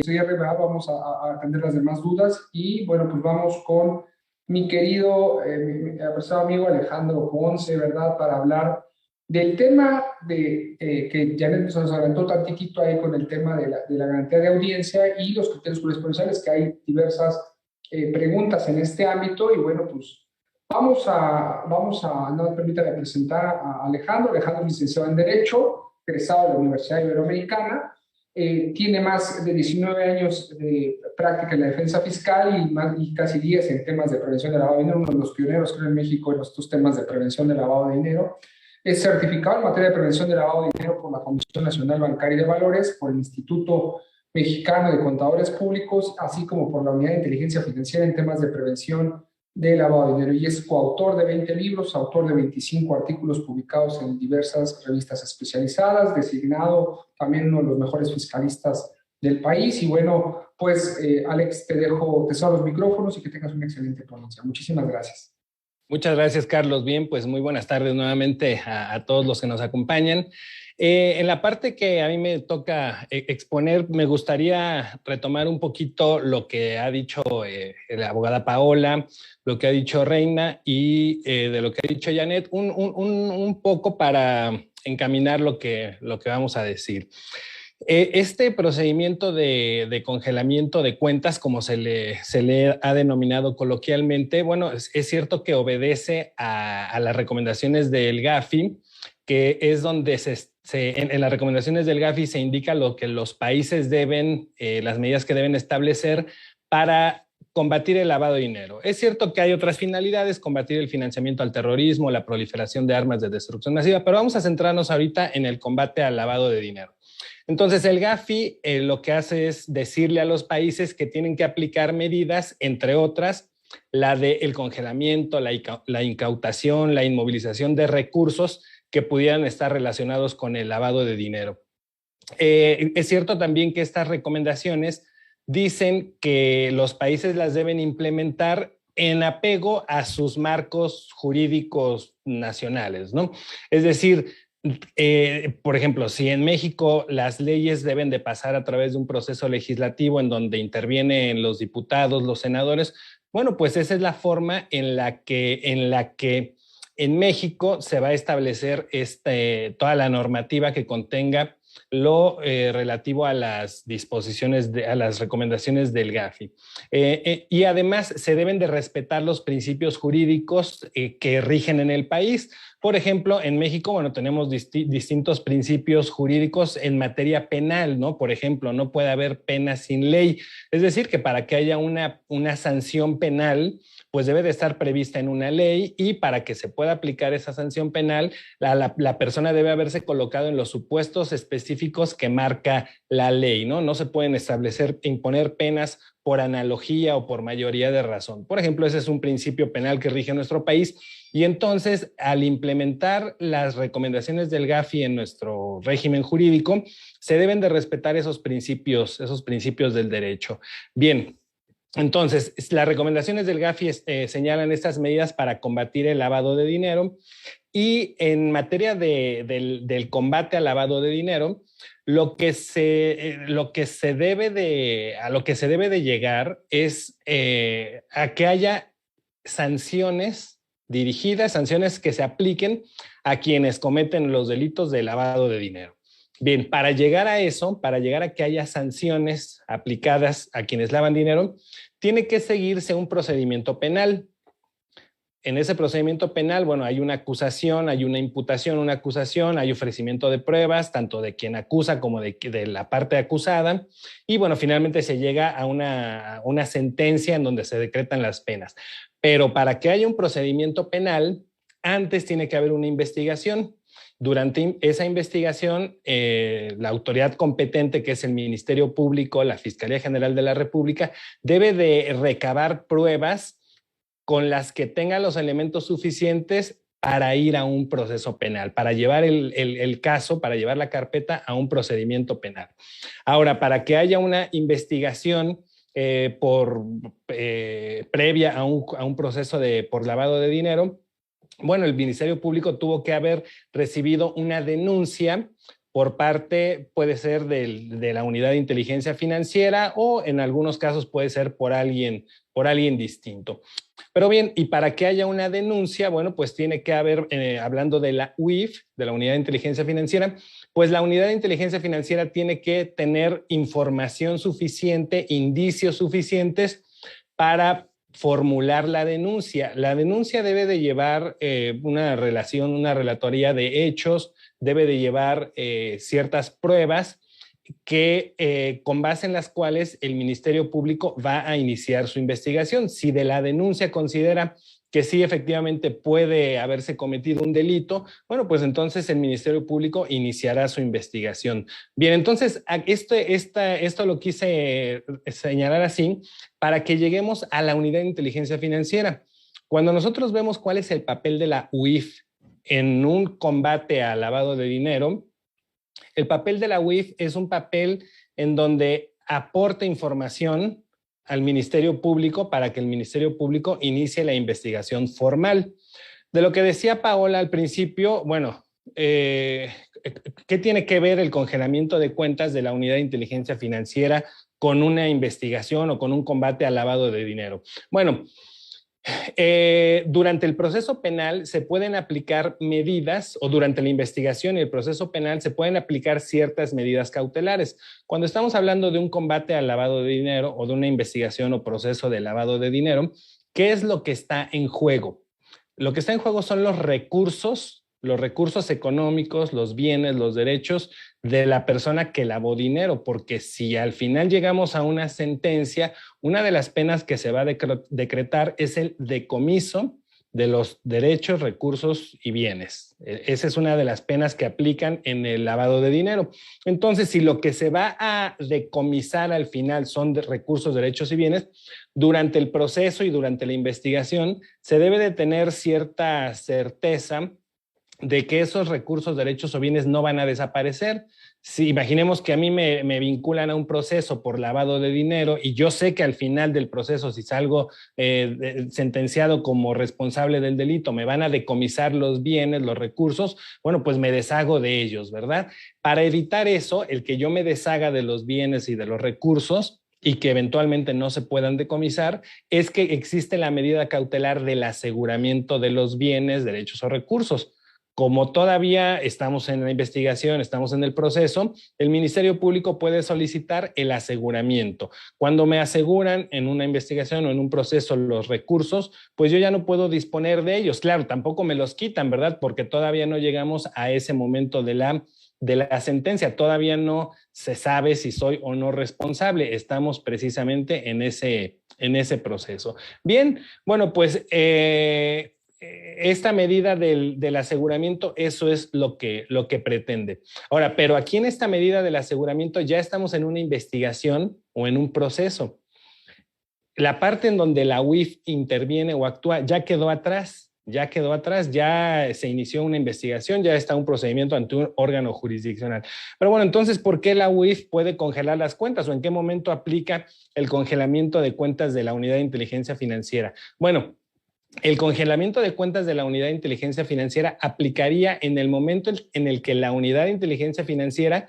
cierre, ¿verdad? Vamos a atender las demás dudas y bueno, pues vamos con mi querido, mi apreciado amigo Alejandro Ponce, ¿verdad? Para hablar del tema de que Janet nos adelantó tantitito ahí con el tema de la garantía de audiencia y los criterios jurisprudenciales, que hay diversas preguntas en este ámbito y bueno, pues no me permítame presentar a Alejandro. Alejandro es licenciado en Derecho, egresado de la Universidad Iberoamericana, tiene más de 19 años de práctica en la defensa fiscal y casi 10 en temas de prevención de lavado de dinero, uno de los pioneros, creo, en México en estos temas de prevención de lavado de dinero. Es certificado en materia de prevención de lavado de dinero por la Comisión Nacional Bancaria y de Valores, por el Instituto Mexicano de Contadores Públicos, así como por la Unidad de Inteligencia Financiera en temas de prevención de lavado de dinero, y es coautor de 20 libros, autor de 25 artículos publicados en diversas revistas especializadas, designado también uno de los mejores fiscalistas del país. Y bueno, pues Alex, te cedo los micrófonos y que tengas una excelente ponencia. Muchísimas gracias. Muchas gracias, Carlos. Bien, pues muy buenas tardes nuevamente a todos los que nos acompañan. En la parte que a mí me toca exponer, me gustaría retomar un poquito lo que ha dicho la abogada Paola, lo que ha dicho Reina y de lo que ha dicho Janet, un poco para encaminar lo que vamos a decir. Este procedimiento de congelamiento de cuentas, como se le ha denominado coloquialmente, bueno, es cierto que obedece a las recomendaciones del GAFI, que es donde en las recomendaciones del GAFI se indica lo que los países deben, las medidas que deben establecer para combatir el lavado de dinero. Es cierto que hay otras finalidades, combatir el financiamiento al terrorismo, la proliferación de armas de destrucción masiva, pero vamos a centrarnos ahorita en el combate al lavado de dinero. Entonces, el GAFI lo que hace es decirle a los países que tienen que aplicar medidas, entre otras, la del congelamiento, la incautación, la inmovilización de recursos que pudieran estar relacionados con el lavado de dinero. Es cierto también que estas recomendaciones dicen que los países las deben implementar en apego a sus marcos jurídicos nacionales, ¿no? Es decir, por ejemplo, si en México las leyes deben de pasar a través de un proceso legislativo en donde intervienen los diputados, los senadores, bueno, pues esa es la forma en la que en México se va a establecer toda la normativa que contenga lo relativo a las disposiciones, a las recomendaciones del GAFI. Y además se deben de respetar los principios jurídicos que rigen en el país. Por ejemplo, en México, bueno, tenemos distintos principios jurídicos en materia penal, ¿no? Por ejemplo, no puede haber pena sin ley. Es decir, que para que haya una sanción penal, pues debe de estar prevista en una ley, y para que se pueda aplicar esa sanción penal, la persona debe haberse colocado en los supuestos específicos que marca la ley, ¿no? No se pueden establecer, imponer penas por analogía o por mayoría de razón. Por ejemplo, ese es un principio penal que rige nuestro país, y entonces al implementar las recomendaciones del GAFI en nuestro régimen jurídico, se deben de respetar esos principios del derecho. Bien. Entonces, las recomendaciones del GAFI señalan estas medidas para combatir el lavado de dinero, y en materia del combate al lavado de dinero, a lo que se debe de llegar es a que haya sanciones dirigidas, sanciones que se apliquen a quienes cometen los delitos de lavado de dinero. Bien, para llegar a eso, para llegar a que haya sanciones aplicadas a quienes lavan dinero, tiene que seguirse un procedimiento penal. En ese procedimiento penal, bueno, hay una acusación, hay una imputación, una acusación, hay ofrecimiento de pruebas, tanto de quien acusa como de la parte acusada, y bueno, finalmente se llega a una sentencia en donde se decretan las penas. Pero para que haya un procedimiento penal, antes tiene que haber una investigación. Durante esa investigación, la autoridad competente, que es el Ministerio Público, la Fiscalía General de la República, debe de recabar pruebas con las que tenga los elementos suficientes para ir a un proceso penal, para llevar el caso, para llevar la carpeta a un procedimiento penal. Ahora, para que haya una investigación previa a un proceso por lavado de dinero, bueno, el Ministerio Público tuvo que haber recibido una denuncia por parte, puede ser de la unidad de inteligencia financiera o en algunos casos puede ser por alguien distinto. Pero bien, y para que haya una denuncia, bueno, pues tiene que haber, hablando de la UIF, de la Unidad de Inteligencia Financiera, pues la Unidad de Inteligencia Financiera tiene que tener información suficiente, indicios suficientes para formular la denuncia. La denuncia debe de llevar una relatoría de hechos, debe de llevar ciertas pruebas que con base en las cuales el Ministerio Público va a iniciar su investigación. Si de la denuncia considera que sí efectivamente puede haberse cometido un delito, bueno, pues entonces el Ministerio Público iniciará su investigación. Bien, entonces esto lo quise señalar así para que lleguemos a la unidad de inteligencia financiera. Cuando nosotros vemos cuál es el papel de la UIF en un combate al lavado de dinero, el papel de la UIF es un papel en donde aporta información al Ministerio Público para que el Ministerio Público inicie la investigación formal. De lo que decía Paola al principio, bueno, ¿qué tiene que ver el congelamiento de cuentas de la Unidad de Inteligencia Financiera con una investigación o con un combate al lavado de dinero? Bueno, durante el proceso penal se pueden aplicar medidas, o durante la investigación y el proceso penal se pueden aplicar ciertas medidas cautelares. Cuando estamos hablando de un combate al lavado de dinero o de una investigación o proceso de lavado de dinero, ¿qué es lo que está en juego? Lo que está en juego son los recursos económicos, los bienes, los derechos de la persona que lavó dinero, porque si al final llegamos a una sentencia, una de las penas que se va a decretar es el decomiso de los derechos, recursos y bienes. Esa es una de las penas que aplican en el lavado de dinero. Entonces, si lo que se va a decomisar al final son de recursos, derechos y bienes, durante el proceso y durante la investigación se debe de tener cierta certeza de que esos recursos, derechos o bienes no van a desaparecer. Si imaginemos que a mí me vinculan a un proceso por lavado de dinero y yo sé que al final del proceso, si salgo sentenciado como responsable del delito, me van a decomisar los bienes, los recursos, bueno, pues me deshago de ellos, ¿verdad? Para evitar eso, el que yo me deshaga de los bienes y de los recursos y que eventualmente no se puedan decomisar, es que existe la medida cautelar del aseguramiento de los bienes, derechos o recursos. Como todavía estamos en la investigación, estamos en el proceso, el Ministerio Público puede solicitar el aseguramiento. Cuando me aseguran en una investigación o en un proceso los recursos, pues yo ya no puedo disponer de ellos. Claro, tampoco me los quitan, ¿verdad? Porque todavía no llegamos a ese momento de la sentencia. Todavía no se sabe si soy o no responsable. Estamos precisamente en ese proceso. Bien, bueno, pues esta medida del aseguramiento, eso es lo que pretende. Ahora, pero aquí en esta medida del aseguramiento ya estamos en una investigación o en un proceso. La parte en donde la UIF interviene o actúa ya quedó atrás, ya se inició una investigación, ya está un procedimiento ante un órgano jurisdiccional. Pero bueno, entonces, ¿por qué la UIF puede congelar las cuentas o en qué momento aplica el congelamiento de cuentas de la Unidad de Inteligencia Financiera? Bueno, el congelamiento de cuentas de la Unidad de Inteligencia Financiera aplicaría en el momento en el que la Unidad de Inteligencia Financiera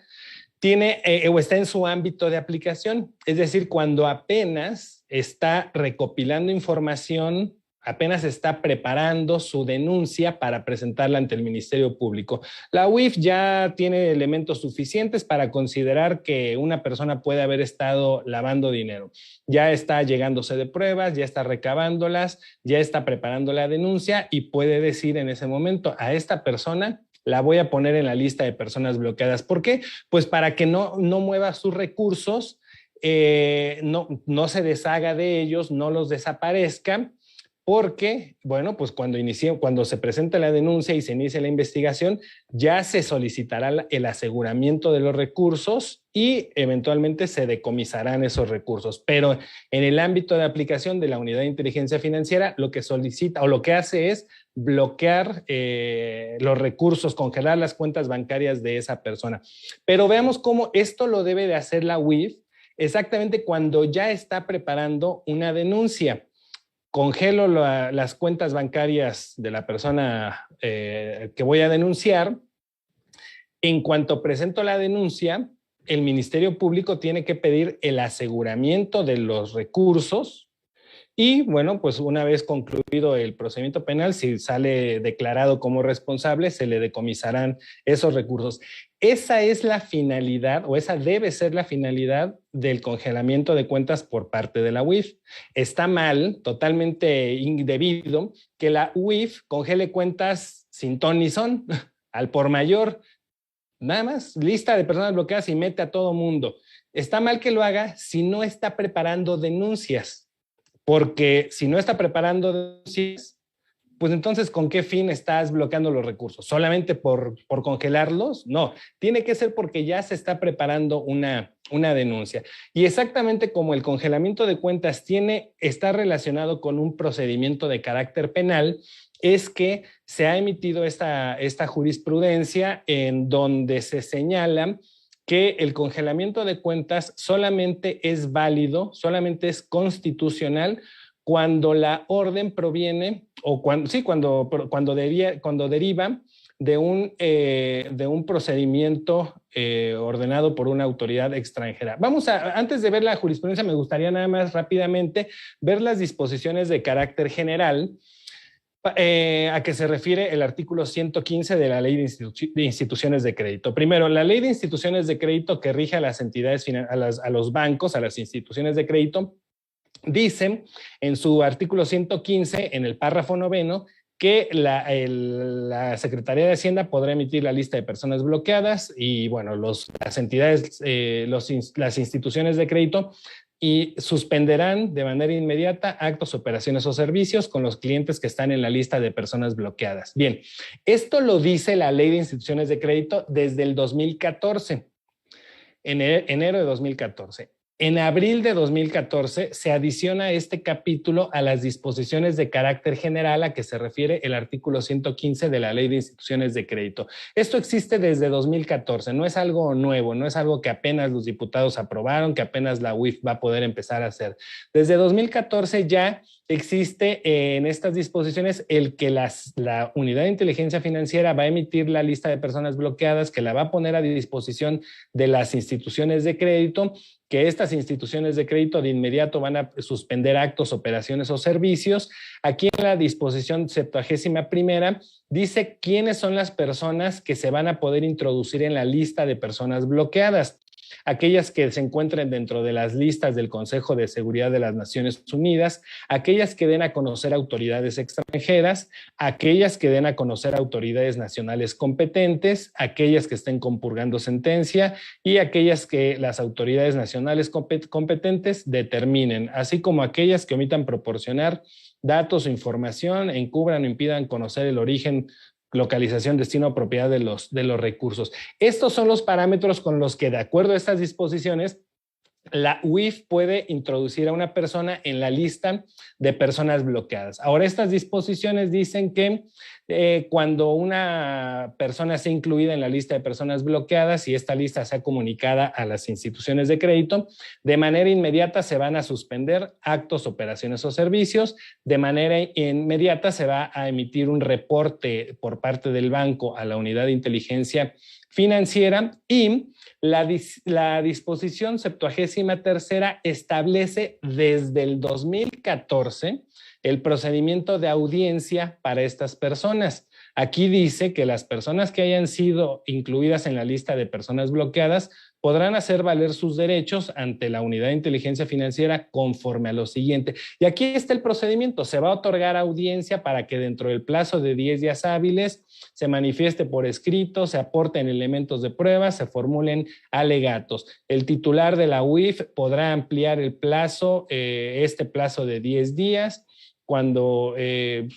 tiene o está en su ámbito de aplicación, es decir, cuando apenas está recopilando información, apenas está preparando su denuncia para presentarla ante el Ministerio Público. La UIF ya tiene elementos suficientes para considerar que una persona puede haber estado lavando dinero. Ya está llegándose de pruebas, ya está recabándolas, ya está preparando la denuncia y puede decir en ese momento a esta persona la voy a poner en la lista de personas bloqueadas. ¿Por qué? Pues para que no mueva sus recursos, no se deshaga de ellos, no los desaparezca, porque, bueno, pues cuando se presenta la denuncia y se inicia la investigación, ya se solicitará el aseguramiento de los recursos y eventualmente se decomisarán esos recursos. Pero en el ámbito de aplicación de la Unidad de Inteligencia Financiera, lo que solicita o lo que hace es bloquear los recursos, congelar las cuentas bancarias de esa persona. Pero veamos cómo esto lo debe de hacer la UIF exactamente cuando ya está preparando una denuncia. Congelo las cuentas bancarias de la persona que voy a denunciar En cuanto presento la denuncia, el Ministerio Público tiene que pedir el aseguramiento de los recursos y, bueno, pues una vez concluido el procedimiento penal, si sale declarado como responsable, se le decomisarán esos recursos. Esa es la finalidad, o esa debe ser la finalidad del congelamiento de cuentas por parte de la UIF. Está mal, totalmente indebido, que la UIF congele cuentas sin ton ni son, al por mayor. Nada más, lista de personas bloqueadas y mete a todo mundo. Está mal que lo haga si no está preparando denuncias, porque si no está preparando denuncias, pues entonces, ¿con qué fin estás bloqueando los recursos? ¿Solamente por congelarlos? No, tiene que ser porque ya se está preparando una denuncia. Y exactamente como el congelamiento de cuentas está relacionado con un procedimiento de carácter penal, es que se ha emitido esta jurisprudencia en donde se señala que el congelamiento de cuentas solamente es válido, solamente es constitucional cuando la orden proviene, o cuando deriva de un procedimiento ordenado por una autoridad extranjera. Antes de ver la jurisprudencia, me gustaría nada más rápidamente ver las disposiciones de carácter general a que se refiere el artículo 115 de la Ley de Instituciones de Crédito. Primero, la Ley de Instituciones de Crédito que rige a las entidades, a los bancos, a las instituciones de crédito, dice en su artículo 115, en el párrafo 9, que la Secretaría de Hacienda podrá emitir la lista de personas bloqueadas y, bueno, las entidades, las instituciones de crédito y suspenderán de manera inmediata actos, operaciones o servicios con los clientes que están en la lista de personas bloqueadas. Bien, esto lo dice la Ley de Instituciones de Crédito desde el 2014, en enero de 2014. En abril de 2014 se adiciona este capítulo a las disposiciones de carácter general a que se refiere el artículo 115 de la Ley de Instituciones de Crédito. Esto existe desde 2014, no es algo nuevo, no es algo que apenas los diputados aprobaron, que apenas la UIF va a poder empezar a hacer. Desde 2014 ya existe en estas disposiciones el que la Unidad de Inteligencia Financiera va a emitir la lista de personas bloqueadas, que la va a poner a disposición de las instituciones de crédito, que estas instituciones de crédito de inmediato van a suspender actos, operaciones o servicios. Aquí en la disposición 71ª dice quiénes son las personas que se van a poder introducir en la lista de personas bloqueadas. Aquellas que se encuentren dentro de las listas del Consejo de Seguridad de las Naciones Unidas, aquellas que den a conocer autoridades extranjeras, aquellas que den a conocer autoridades nacionales competentes, aquellas que estén compurgando sentencia y aquellas que las autoridades nacionales competentes determinen, así como aquellas que omitan proporcionar datos o información, encubran o impidan conocer el origen, localización, destino o propiedad de los recursos. Estos son los parámetros con los que, de acuerdo a estas disposiciones, la UIF puede introducir a una persona en la lista de personas bloqueadas. Ahora, estas disposiciones dicen que cuando una persona sea incluida en la lista de personas bloqueadas y esta lista sea comunicada a las instituciones de crédito, de manera inmediata se van a suspender actos, operaciones o servicios, de manera inmediata se va a emitir un reporte por parte del banco a la Unidad de Inteligencia Financiera y la disposición 73ª establece desde el 2014 el procedimiento de audiencia para estas personas. Aquí dice que las personas que hayan sido incluidas en la lista de personas bloqueadas podrán hacer valer sus derechos ante la Unidad de Inteligencia Financiera conforme a lo siguiente. Y aquí está el procedimiento. Se va a otorgar audiencia para que dentro del plazo de 10 días hábiles se manifieste por escrito, se aporten elementos de prueba, se formulen alegatos. El titular de la UIF podrá ampliar el plazo, este plazo de 10 días, cuando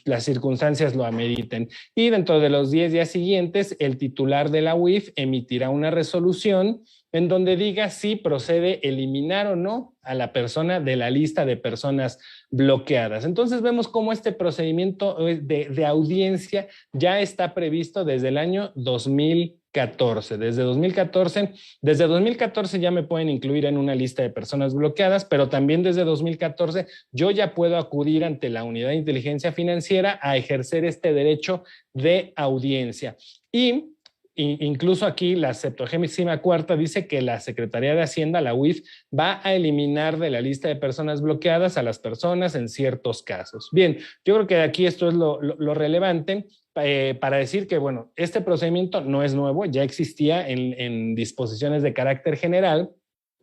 las circunstancias lo ameriten. Y dentro de los 10 días siguientes, el titular de la UIF emitirá una resolución en donde diga si procede eliminar o no a la persona de la lista de personas bloqueadas. Entonces vemos cómo este procedimiento de audiencia ya está previsto desde el año 2014. Desde 2014 ya me pueden incluir en una lista de personas bloqueadas, pero también desde 2014 yo ya puedo acudir ante la Unidad de Inteligencia Financiera a ejercer este derecho de audiencia. Y incluso aquí la 74ª dice que la Secretaría de Hacienda, la UIF, va a eliminar de la lista de personas bloqueadas a las personas en ciertos casos. Bien, yo creo que aquí esto es lo relevante para decir que, bueno, este procedimiento no es nuevo, ya existía en disposiciones de carácter general.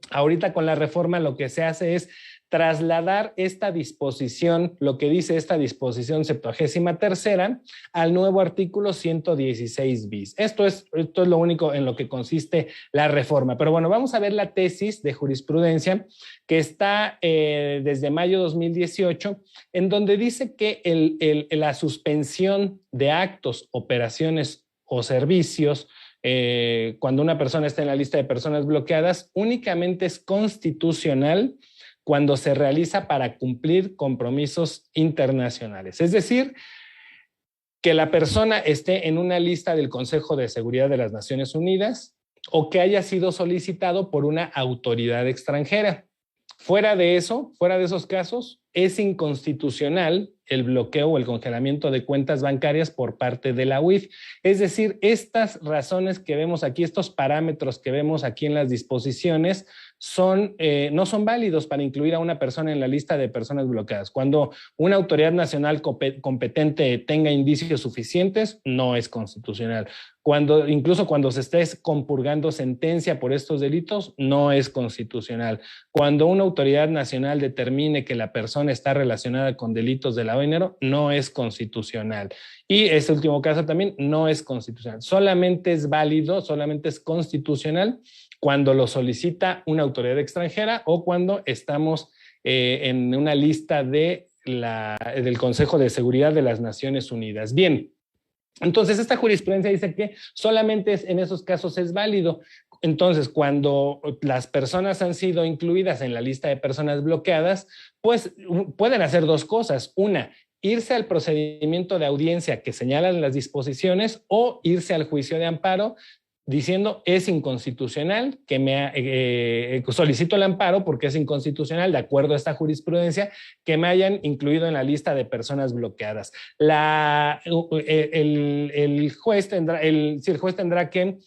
Ahorita con la reforma lo que se hace es trasladar esta disposición, lo que dice esta disposición 73ª, al nuevo artículo 116 bis. Esto es lo único en lo que consiste la reforma. Pero bueno, vamos a ver la tesis de jurisprudencia que está desde mayo de 2018, en donde dice que la suspensión de actos, operaciones o servicios cuando una persona está en la lista de personas bloqueadas únicamente es constitucional cuando se realiza para cumplir compromisos internacionales. Es decir, que la persona esté en una lista del Consejo de Seguridad de las Naciones Unidas o que haya sido solicitado por una autoridad extranjera. Fuera de eso, fuera de esos casos, es inconstitucional el bloqueo o el congelamiento de cuentas bancarias por parte de la UIF. Es decir, estas razones que vemos aquí, estos parámetros que vemos aquí en las disposiciones, no son válidos para incluir a una persona en la lista de personas bloqueadas. Cuando una autoridad nacional competente tenga indicios suficientes, no es constitucional. Incluso cuando se esté compurgando sentencia por estos delitos, no es constitucional. Cuando una autoridad nacional determine que la persona está relacionada con delitos de lavado de dinero, no es constitucional. Y este último caso también no es constitucional. Solamente es válido, solamente es constitucional cuando lo solicita una autoridad extranjera o cuando estamos en una lista del Consejo de Seguridad de las Naciones Unidas. Bien, entonces esta jurisprudencia dice que solamente en esos casos es válido. Entonces, cuando las personas han sido incluidas en la lista de personas bloqueadas, pues pueden hacer dos cosas. Una, irse al procedimiento de audiencia que señalan las disposiciones o irse al juicio de amparo diciendo es inconstitucional, que solicito el amparo porque es inconstitucional, de acuerdo a esta jurisprudencia, que me hayan incluido en la lista de personas bloqueadas. El juez tendrá que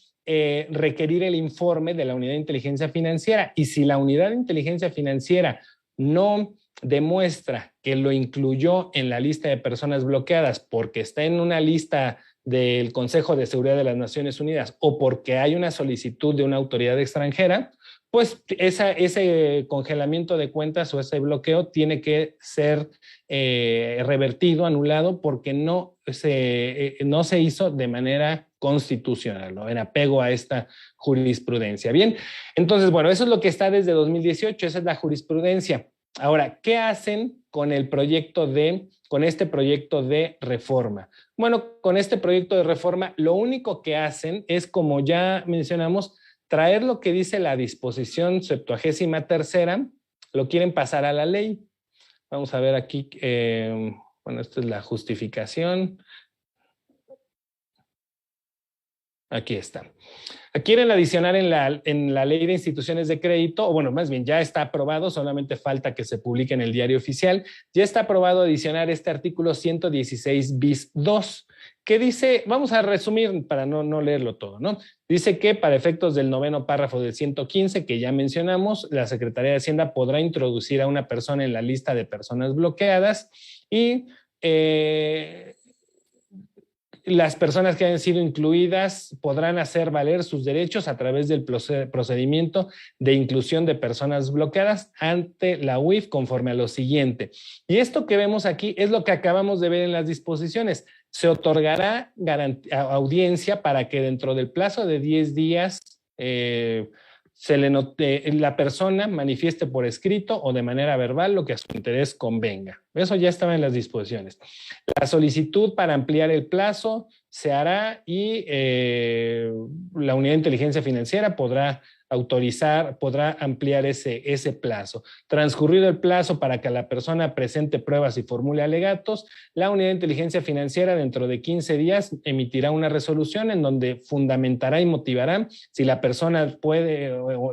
requerir el informe de la unidad de inteligencia financiera, y si la unidad de inteligencia financiera no demuestra que lo incluyó en la lista de personas bloqueadas porque está en una lista del Consejo de Seguridad de las Naciones Unidas o porque hay una solicitud de una autoridad extranjera, pues ese congelamiento de cuentas o ese bloqueo tiene que ser revertido, anulado, porque no se hizo de manera constitucional, ¿no? En apego a esta jurisprudencia. Bien, entonces, bueno, eso es lo que está desde 2018, esa es la jurisprudencia. Ahora, ¿qué hacen con este proyecto de reforma? Bueno, con este proyecto de reforma, lo único que hacen es, como ya mencionamos, traer lo que dice la disposición 73ª, lo quieren pasar a la ley. Vamos a ver aquí, bueno, esta es la justificación. Aquí está. Quieren adicionar en la ley de instituciones de crédito, o bueno, más bien ya está aprobado, solamente falta que se publique en el Diario Oficial, ya está aprobado adicionar este artículo 116 bis 2, que dice, vamos a resumir para no leerlo todo, ¿no? Dice que para efectos del 9º párrafo del 115, que ya mencionamos, la Secretaría de Hacienda podrá introducir a una persona en la lista de personas bloqueadas y las personas que hayan sido incluidas podrán hacer valer sus derechos a través del procedimiento de inclusión de personas bloqueadas ante la UIF conforme a lo siguiente. Y esto que vemos aquí es lo que acabamos de ver en las disposiciones. Se otorgará audiencia para que dentro del plazo de 10 días la persona manifieste por escrito o de manera verbal lo que a su interés convenga. Eso ya estaba en las disposiciones. La solicitud para ampliar el plazo se hará y la unidad de inteligencia financiera podrá ampliar ese plazo. Transcurrido el plazo para que la persona presente pruebas y formule alegatos, la unidad de inteligencia financiera dentro de 15 días emitirá una resolución en donde fundamentará y motivará si la persona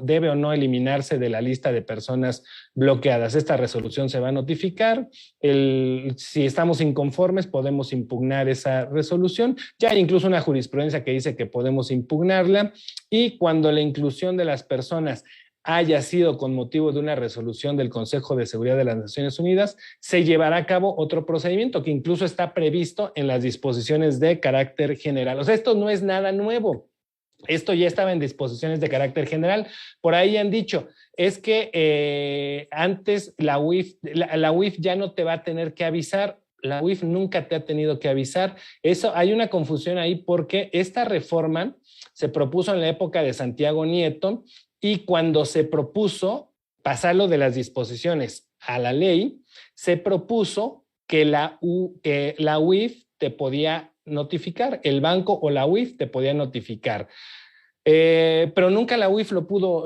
debe o no eliminarse de la lista de personas bloqueadas. Esta resolución se va a notificar. Si estamos inconformes, podemos impugnar esa resolución. Ya hay incluso una jurisprudencia que dice que podemos impugnarla, y cuando la inclusión de las personas haya sido con motivo de una resolución del Consejo de Seguridad de las Naciones Unidas, se llevará a cabo otro procedimiento que incluso está previsto en las disposiciones de carácter general. O sea, esto no es nada nuevo. Esto ya estaba en disposiciones de carácter general. Por ahí han dicho, es que antes la UIF ya no te va a tener que avisar. La UIF nunca te ha tenido que avisar. Eso, hay una confusión ahí porque esta reforma se propuso en la época de Santiago Nieto, y cuando se propuso pasarlo de las disposiciones a la ley, se propuso que la UIF te podía notificar, el banco o la UIF te podía notificar. Pero nunca la UIF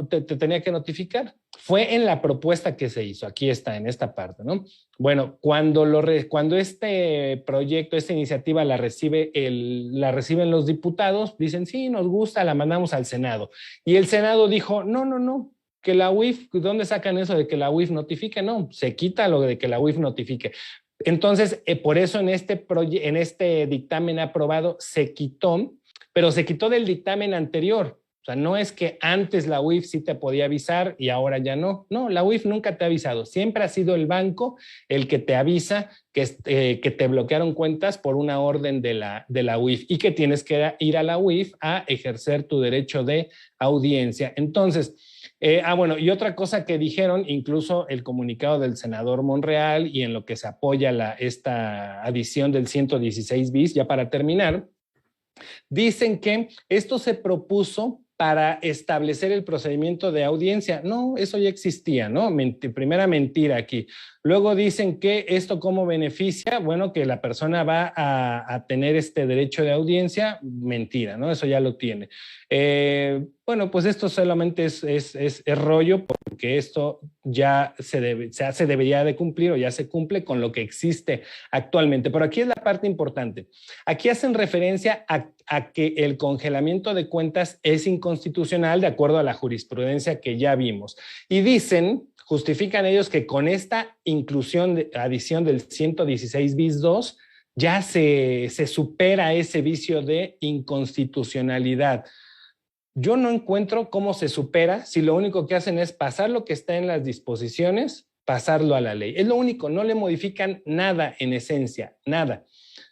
te tenía que notificar. Fue en la propuesta que se hizo. Aquí está, en esta parte, ¿no? Bueno, cuando este proyecto, esta iniciativa la reciben los diputados, dicen, sí, nos gusta, la mandamos al Senado. Y el Senado dijo, no, que la UIF, ¿dónde sacan eso de que la UIF notifique? No, se quita lo de que la UIF notifique. Entonces, por eso en este dictamen aprobado se quitó, pero se quitó del dictamen anterior. O sea, no es que antes la UIF sí te podía avisar y ahora ya no. No, la UIF nunca te ha avisado. Siempre ha sido el banco el que te avisa que te bloquearon cuentas por una orden de la UIF y que tienes que ir a la UIF a ejercer tu derecho de audiencia. Entonces, bueno, y otra cosa que dijeron, incluso el comunicado del senador Monreal y en lo que se apoya esta adición del 116 bis, ya para terminar, dicen que esto se propuso para establecer el procedimiento de audiencia. No, eso ya existía, ¿no? Primera mentira aquí. Luego dicen que esto cómo beneficia, bueno, que la persona va a tener este derecho de audiencia. Mentira, ¿no? Eso ya lo tiene. Bueno, pues esto solamente es rollo, porque esto ya se debería de cumplir o ya se cumple con lo que existe actualmente. Pero aquí es la parte importante. Aquí hacen referencia a que el congelamiento de cuentas es inconstitucional de acuerdo a la jurisprudencia que ya vimos. Y justifican ellos que con esta adición del 116 bis 2 ya se supera ese vicio de inconstitucionalidad. Yo no encuentro cómo se supera si lo único que hacen es pasar lo que está en las disposiciones, pasarlo a la ley. Es lo único, no le modifican nada en esencia, nada.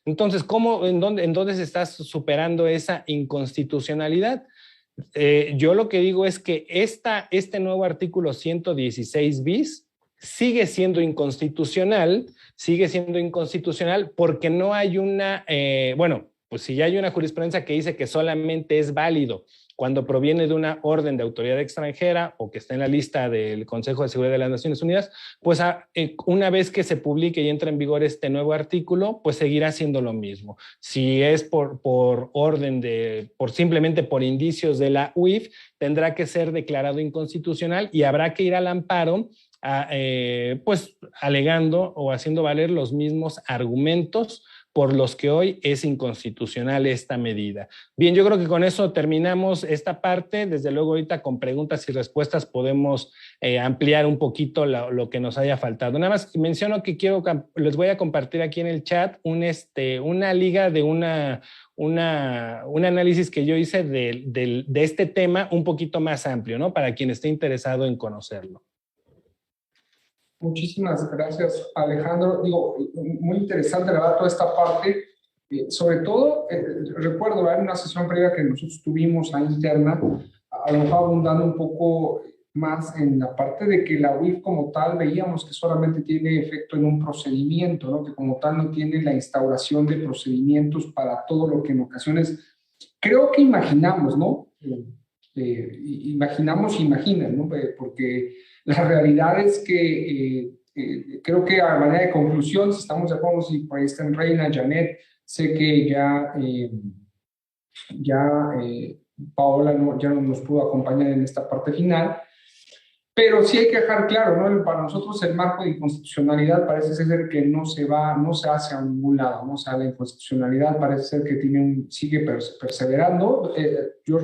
Entonces, en dónde se está superando esa inconstitucionalidal? Yo lo que digo es que este nuevo artículo 116 bis sigue siendo inconstitucional porque no hay bueno, pues si ya hay una jurisprudencia que dice que solamente es válido cuando proviene de una orden de autoridad extranjera o que está en la lista del Consejo de Seguridad de las Naciones Unidas, pues una vez que se publique y entre en vigor este nuevo artículo, pues seguirá siendo lo mismo. Si es por orden simplemente por indicios de la UIF, tendrá que ser declarado inconstitucional y habrá que ir al amparo pues alegando o haciendo valer los mismos argumentos por los que hoy es inconstitucional esta medida. Bien, yo creo que con eso terminamos esta parte. Desde luego ahorita con preguntas y respuestas podemos ampliar un poquito lo que nos haya faltado. Nada más menciono que les voy a compartir aquí en el chat una liga de un análisis que yo hice de este tema un poquito más amplio, ¿no? Para quien esté interesado en conocerlo. Muchísimas gracias, Alejandro. Digo, muy interesante, la verdad, toda esta parte. Sobre todo, recuerdo en una sesión previa que nosotros tuvimos a interna, a lo mejor abundando un poco más en la parte de que la UIF como tal veíamos que solamente tiene efecto en un procedimiento, ¿no? Que como tal no tiene la instauración de procedimientos para todo lo que en ocasiones creo que imaginamos, ¿no? Imaginan, ¿no? Porque la realidad es que creo que a manera de conclusión, si estamos de acuerdo, si por ahí están Reina, Janet, sé que Paola ya no nos pudo acompañar en esta parte final, pero sí hay que dejar claro, ¿no? Para nosotros el marco de inconstitucionalidad parece ser que no se hace a ningún lado, ¿no? O sea, la inconstitucionalidad parece ser que sigue perseverando. Yo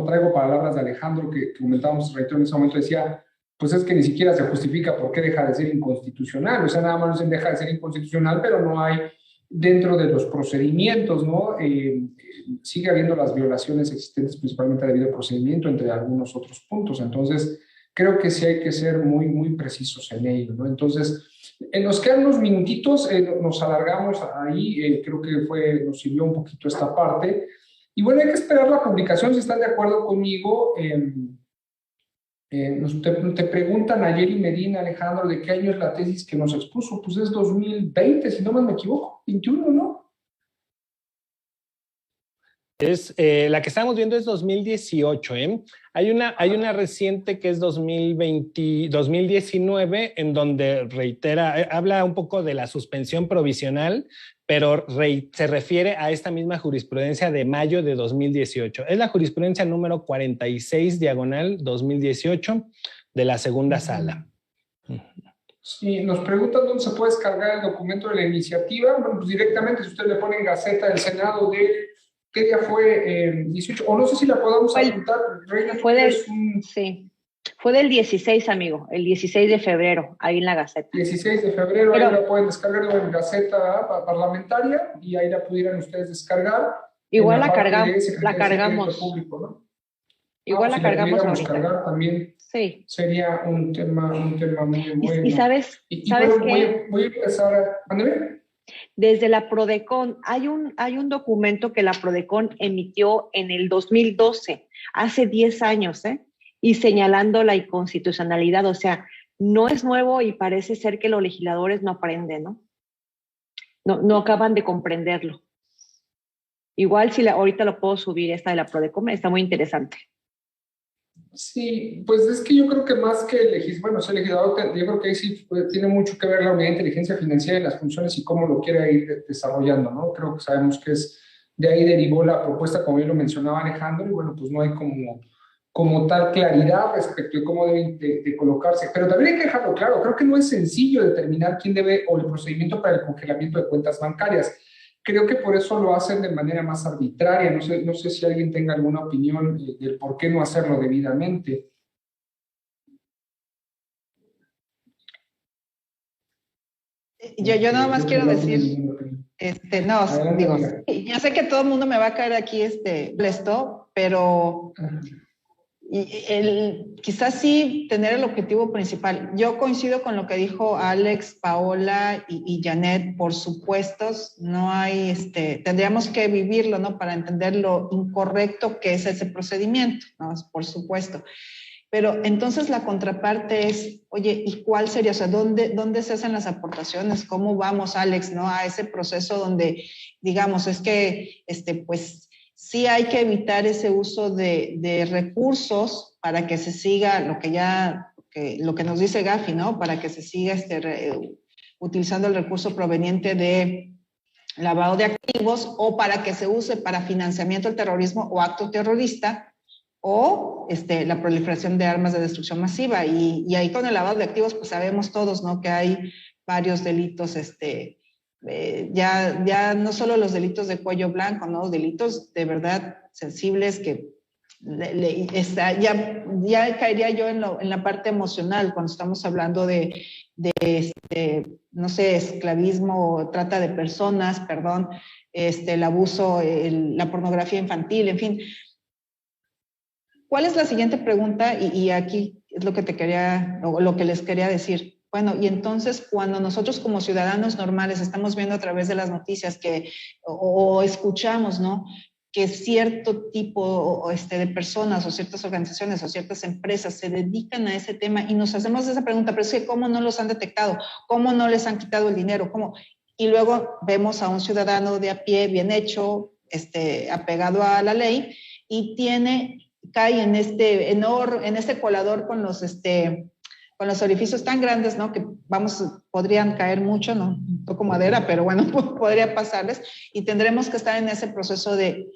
traigo palabras de Alejandro que comentábamos, reitero, en ese momento decía, pues es que ni siquiera se justifica por qué deja de ser inconstitucional. O sea, nada más deja de ser inconstitucional, pero no hay dentro de los procedimientos, ¿no? Sigue habiendo las violaciones existentes, principalmente al debido procedimiento, entre algunos otros puntos. Entonces, creo que sí hay que ser muy, muy precisos en ello, ¿no? Entonces, nos quedan unos minutitos, nos alargamos ahí, creo que nos sirvió un poquito esta parte. Y bueno, hay que esperar la publicación, si están de acuerdo conmigo. Te preguntan a Yeri Medina, Alejandro, ¿de qué año es la tesis que nos expuso? Pues es 2020, si no me equivoco, 21, ¿no? La que estamos viendo es 2018, ¿eh? Hay una reciente que es 2019, en donde reitera, habla un poco de la suspensión provisional, pero se refiere a esta misma jurisprudencia de mayo de 2018. Es la jurisprudencia número 46, diagonal 2018, de la segunda sala. Sí, nos preguntan dónde se puede descargar el documento de la iniciativa. Bueno, pues directamente, si usted le pone en Gaceta del Senado ¿qué día fue? 18, o no sé si la podamos apuntar. Reina, sí, fue del 16, amigo, el 16 de febrero, ahí en la Gaceta. 16 de febrero, ahí la pueden descargar en Gaceta Parlamentaria, y ahí la pudieran ustedes descargar. Igual la cargamos. Público, ¿no? Igual la cargamos ahorita. Cargar también, sí. Sería un tema muy bueno. Y sabes bueno, qué? Voy a empezar a... Desde la Prodecon, hay un documento que la Prodecon emitió en el 2012, hace 10 años, y señalando la inconstitucionalidad. O sea, no es nuevo y parece ser que los legisladores no aprenden, ¿no? No acaban de comprenderlo. Igual si ahorita lo puedo subir, esta de la Prodecon, está muy interesante. Sí, pues es que yo creo que más que el legislador, yo creo que ahí sí tiene mucho que ver la unidad de inteligencia financiera y las funciones y cómo lo quiere ir desarrollando, ¿no? Creo que sabemos que de ahí derivó la propuesta, como bien lo mencionaba Alejandro, y bueno, pues no hay como tal claridad respecto de cómo deben de colocarse. Pero también hay que dejarlo claro, creo que no es sencillo determinar quién debe, o el procedimiento para el congelamiento de cuentas bancarias. Creo que por eso lo hacen de manera más arbitraria. No sé si alguien tenga alguna opinión del por qué no hacerlo debidamente. Yo nada más quiero decir, digo, ya sé que todo el mundo me va a caer aquí blesto, pero quizás sí tener el objetivo principal. Yo coincido con lo que dijo Alex, Paola y Janet, por supuesto, no hay, tendríamos que vivirlo, ¿no? Para entender lo incorrecto que es ese procedimiento, ¿no? Por supuesto. Pero entonces la contraparte es, oye, ¿y cuál sería? O sea, ¿dónde se hacen las aportaciones? ¿Cómo vamos, Alex, ¿no? A ese proceso donde, digamos, es que, pues, sí hay que evitar ese uso de recursos para que se siga lo que nos dice Gafi, ¿no? Para que se siga utilizando el recurso proveniente de lavado de activos, o para que se use para financiamiento del terrorismo o acto terrorista, o la proliferación de armas de destrucción masiva. Y ahí con el lavado de activos, pues sabemos todos, ¿no? Que hay varios delitos, ya no solo los delitos de cuello blanco, ¿no? Delitos de verdad sensibles que ya caería yo en la parte emocional cuando estamos hablando de no sé, esclavismo, trata de personas, perdón, el abuso, la pornografía infantil, en fin. ¿Cuál es la siguiente pregunta? Y aquí es lo que les quería decir. Bueno, y entonces cuando nosotros como ciudadanos normales estamos viendo a través de las noticias o escuchamos, ¿no? Que cierto tipo de personas o ciertas organizaciones o ciertas empresas se dedican a ese tema, y nos hacemos esa pregunta, pero es que ¿cómo no los han detectado? ¿Cómo no les han quitado el dinero? ¿Cómo? Y luego vemos a un ciudadano de a pie, bien hecho, apegado a la ley, y cae en este colador con los orificios tan grandes, ¿no? Que podrían caer mucho, ¿no? Un poco madera, pero bueno, podría pasarles, y tendremos que estar en ese proceso de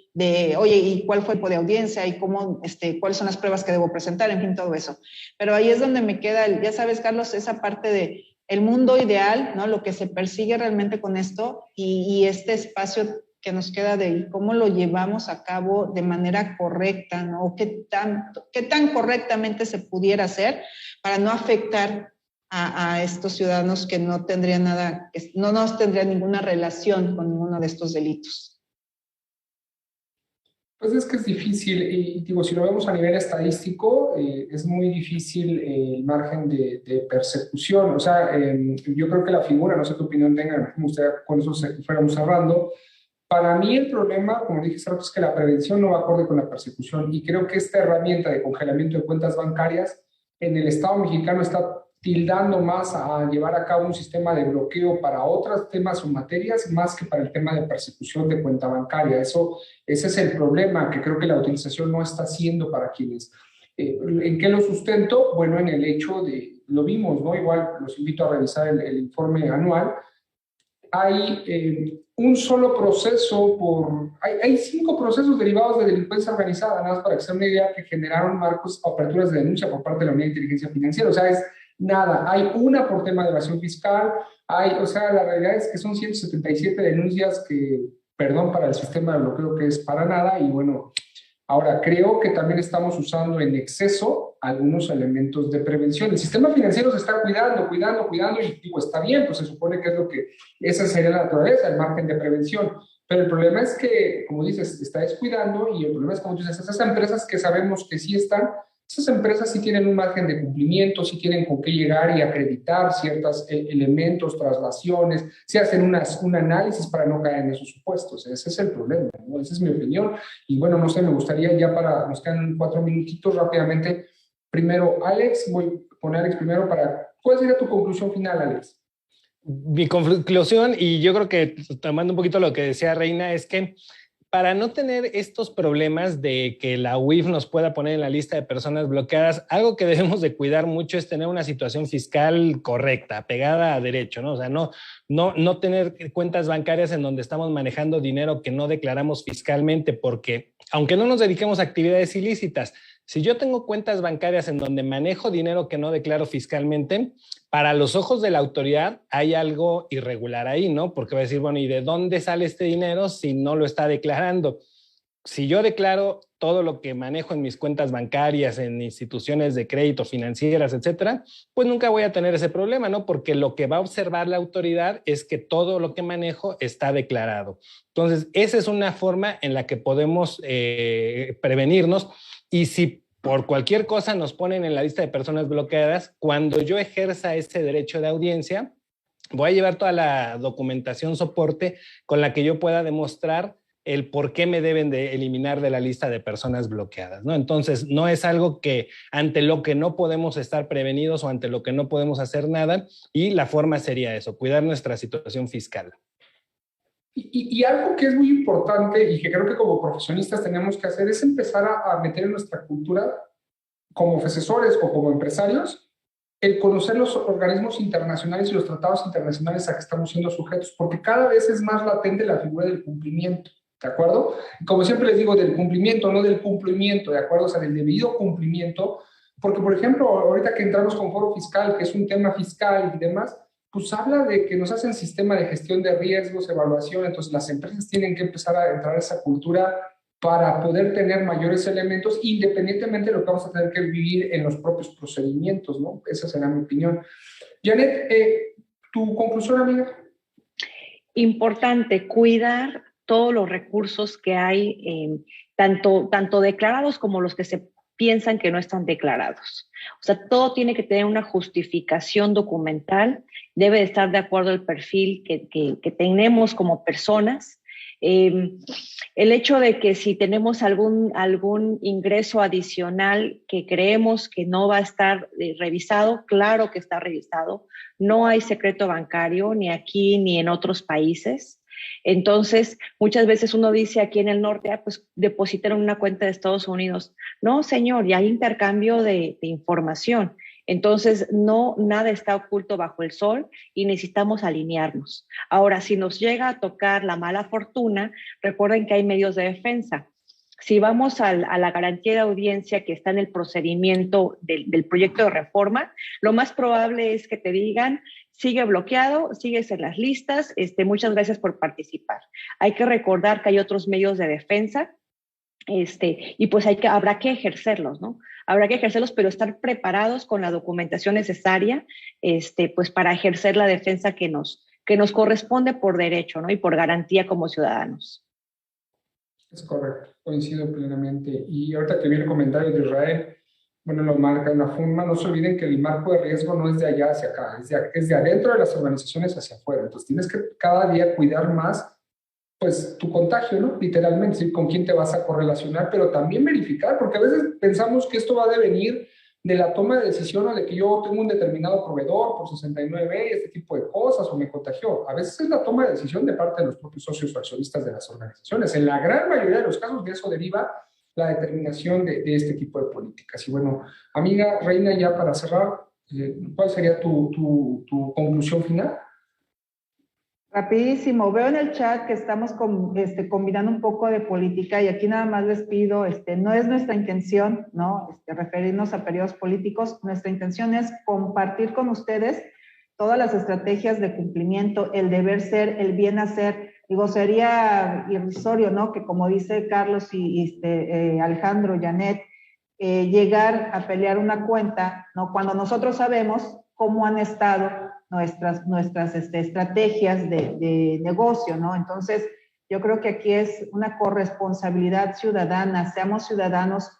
oye, ¿y cuál fue el tipo de audiencia? ¿Y cómo, cuáles son las pruebas que debo presentar? En fin, todo eso. Pero ahí es donde me queda, ya sabes, Carlos, esa parte de el mundo ideal, ¿no? Lo que se persigue realmente con esto, y este espacio que nos queda de cómo lo llevamos a cabo de manera correcta, ¿no? ¿Qué tan correctamente se pudiera hacer para no afectar a estos ciudadanos que no tendrían nada, que no nos tendrían ninguna relación con ninguno de estos delitos? Pues es que es difícil, y digo, si lo vemos a nivel estadístico, es muy difícil el margen de persecución. O sea, yo creo que la figura, no sé qué opinión tengan, me gustaría con eso fuéramos cerrando. Para mí el problema, como dije hace rato, es que la prevención no va acorde con la persecución, y creo que esta herramienta de congelamiento de cuentas bancarias en el Estado mexicano está tildando más a llevar a cabo un sistema de bloqueo para otros temas o materias más que para el tema de persecución de cuenta bancaria. Ese es el problema que creo que la utilización no está haciendo para quienes. ¿En qué lo sustento? Bueno, en el hecho de, lo vimos, ¿no? Igual los invito a revisar el informe anual. Hay un solo proceso hay 5 procesos derivados de delincuencia organizada, nada más para que se den una idea, que generaron marcos o aperturas de denuncia por parte de la Unidad de Inteligencia Financiera. O sea, es nada. Hay una por tema de evasión fiscal, o sea, la realidad es que son 177 denuncias que, perdón para el sistema de bloqueo, que es para nada. Y bueno, ahora creo que también estamos usando en exceso algunos elementos de prevención. El sistema financiero se está cuidando, y digo, está bien, pues se supone que es lo que, esa sería la naturaleza, el margen de prevención. Pero el problema es que, como dices, está descuidando, y el problema es, como dices, esas empresas que sabemos que sí están, esas empresas sí tienen un margen de cumplimiento, sí tienen con qué llegar y acreditar ciertos elementos, traslaciones, sí hacen un análisis para no caer en esos supuestos. Ese es el problema, ¿no? Esa es mi opinión. Y bueno, no sé, me gustaría ya nos quedan 4 minutitos rápidamente. Primero, Alex, voy a poner a Alex primero ¿cuál sería tu conclusión final, Alex? Mi conclusión, y yo creo que tomando un poquito lo que decía Reina, es que para no tener estos problemas de que la UIF nos pueda poner en la lista de personas bloqueadas, algo que debemos de cuidar mucho es tener una situación fiscal correcta, pegada a derecho, ¿no? O sea, no tener cuentas bancarias en donde estamos manejando dinero que no declaramos fiscalmente, porque aunque no nos dediquemos a actividades ilícitas, si yo tengo cuentas bancarias en donde manejo dinero que no declaro fiscalmente, para los ojos de la autoridad hay algo irregular ahí, ¿no? Porque va a decir, bueno, ¿y de dónde sale este dinero si no lo está declarando? Si yo declaro todo lo que manejo en mis cuentas bancarias, en instituciones de crédito, financieras, etcétera, pues nunca voy a tener ese problema, ¿no? Porque lo que va a observar la autoridad es que todo lo que manejo está declarado. Entonces, esa es una forma en la que podemos prevenirnos. Y si por cualquier cosa nos ponen en la lista de personas bloqueadas, cuando yo ejerza ese derecho de audiencia, voy a llevar toda la documentación soporte con la que yo pueda demostrar el por qué me deben de eliminar de la lista de personas bloqueadas, ¿no? Entonces, no es algo que ante lo que no podemos estar prevenidos o ante lo que no podemos hacer nada, y la forma sería eso, cuidar nuestra situación fiscal. Y algo que es muy importante y que creo que como profesionistas tenemos que hacer es empezar a meter en nuestra cultura, como asesores o como empresarios, el conocer los organismos internacionales y los tratados internacionales a que estamos siendo sujetos, porque cada vez es más latente la figura del cumplimiento, ¿de acuerdo? Como siempre les digo, del cumplimiento, no del cumplimiento, ¿de acuerdo? O sea, del debido cumplimiento, porque, por ejemplo, ahorita que entramos con foro fiscal, que es un tema fiscal y demás, pues habla de que nos hacen sistema de gestión de riesgos, evaluación. Entonces las empresas tienen que empezar a entrar a esa cultura para poder tener mayores elementos, independientemente de lo que vamos a tener que vivir en los propios procedimientos, ¿no? Esa será mi opinión. Janet, ¿tu conclusión, amiga? Importante, cuidar todos los recursos que hay, tanto declarados como los que se piensan que no están declarados. O sea, todo tiene que tener una justificación documental, debe de estar de acuerdo al perfil que tenemos como personas. El hecho de que si tenemos algún ingreso adicional que creemos que no va a estar revisado, claro que está revisado. No hay secreto bancario ni aquí ni en otros países. Entonces, muchas veces uno dice aquí en el norte, pues depositaron una cuenta de Estados Unidos. No, señor, ya hay intercambio de información. Entonces, nada está oculto bajo el sol y necesitamos alinearnos. Ahora, si nos llega a tocar la mala fortuna, recuerden que hay medios de defensa. Si vamos a la garantía de audiencia que está en el procedimiento del proyecto de reforma, lo más probable es que te digan, sigue bloqueado, sigues en las listas, muchas gracias por participar. Hay que recordar que hay otros medios de defensa, y pues habrá que ejercerlos, ¿no? Habrá que ejercerlos, pero estar preparados con la documentación necesaria, pues para ejercer la defensa que nos corresponde por derecho, ¿no? Y por garantía como ciudadanos. Es correcto, coincido plenamente. Y ahorita que vi el comentario de Israel, bueno, lo marca en la forma, no se olviden que el marco de riesgo no es de allá hacia acá, es de adentro de las organizaciones hacia afuera. Entonces tienes que cada día cuidar más, pues, tu contagio, ¿no? Literalmente, ¿sí? Con quién te vas a correlacionar, pero también verificar, porque a veces pensamos que esto va a devenir de la toma de decisión o de que yo tengo un determinado proveedor por 69 y este tipo de cosas o me contagió. A veces es la toma de decisión de parte de los propios socios o accionistas de las organizaciones. En la gran mayoría de los casos de eso deriva la determinación de este tipo de políticas. Y bueno, amiga Reina, ya para cerrar, ¿cuál sería tu conclusión final? Rapidísimo, veo en el chat que estamos combinando un poco de política y aquí nada más les pido, no es nuestra intención, ¿no? Referirnos a periodos políticos, nuestra intención es compartir con ustedes todas las estrategias de cumplimiento, el deber ser, el bien hacer. Digo, sería irrisorio, ¿no? Que como dice Carlos y Alejandro, Janet, llegar a pelear una cuenta, ¿no? Cuando nosotros sabemos cómo han estado nuestras estrategias de negocio, ¿no? Entonces, yo creo que aquí es una corresponsabilidad ciudadana, seamos ciudadanos,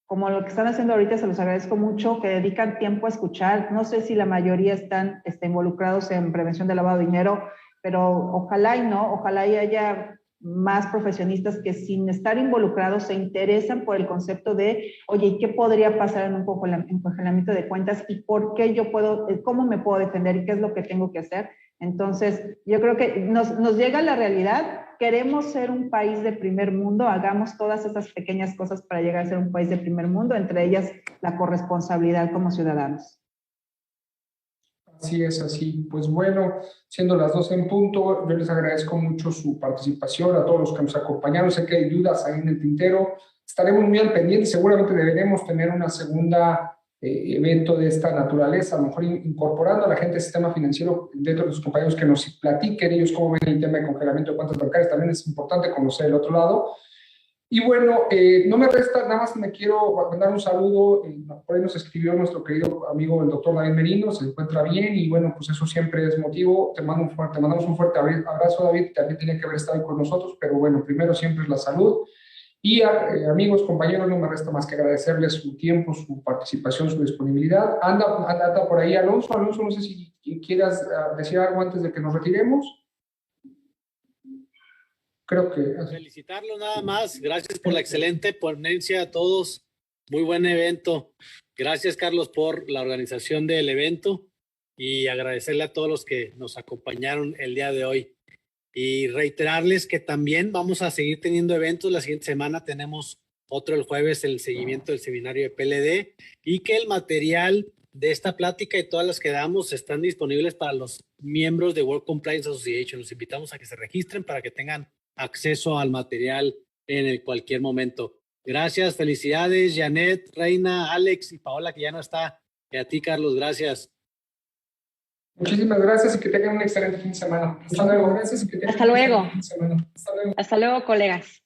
como lo que están haciendo ahorita, se los agradezco mucho, que dedican tiempo a escuchar. No sé si la mayoría están involucrados en prevención de lavado de dinero, pero ojalá y no, ojalá y haya más profesionistas que sin estar involucrados se interesan por el concepto de, oye, ¿y qué podría pasar en un poco en congelamiento de cuentas? ¿Y por qué yo puedo, cómo me puedo defender? ¿Y qué es lo que tengo que hacer? Entonces, yo creo que nos llega la realidad, queremos ser un país de primer mundo, hagamos todas esas pequeñas cosas para llegar a ser un país de primer mundo, entre ellas la corresponsabilidad como ciudadanos. Así es, así. Pues bueno, siendo las 12 en punto, yo les agradezco mucho su participación, a todos los que nos acompañaron. Sé que hay dudas ahí en el tintero. Estaremos muy al pendiente. Seguramente deberemos tener una segunda evento de esta naturaleza, a lo mejor incorporando a la gente del sistema financiero dentro de los compañeros que nos platiquen ellos cómo ven el tema de congelamiento de cuentas bancarias. También es importante conocer el otro lado. Y bueno, no me resta, nada más me quiero mandar un saludo, por ahí nos escribió nuestro querido amigo el doctor David Merino, se encuentra bien y bueno, pues eso siempre es motivo, te mandamos un fuerte abrazo, David, también tenía que haber estado con nosotros, pero bueno, primero siempre es la salud. Y amigos, compañeros, no me resta más que agradecerles su tiempo, su participación, su disponibilidad. Anda por ahí Alonso, no sé si quieras decir algo antes de que nos retiremos. Creo que... Felicitarlo nada más. Gracias por la excelente ponencia a todos. Muy buen evento. Gracias, Carlos, por la organización del evento y agradecerle a todos los que nos acompañaron el día de hoy. Y reiterarles que también vamos a seguir teniendo eventos. La siguiente semana tenemos otro el jueves, el seguimiento del seminario de PLD y que el material de esta plática y todas las que damos están disponibles para los miembros de World Compliance Association. Los invitamos a que se registren para que tengan acceso al material en cualquier momento. Gracias, felicidades, Janet, Reina, Alex y Paola, que ya no está. Y a ti, Carlos, gracias. Muchísimas gracias y que tengan un excelente fin de semana. Hasta luego. Gracias y que tengan Hasta luego. un excelente fin de semana. Hasta luego. Hasta luego, colegas.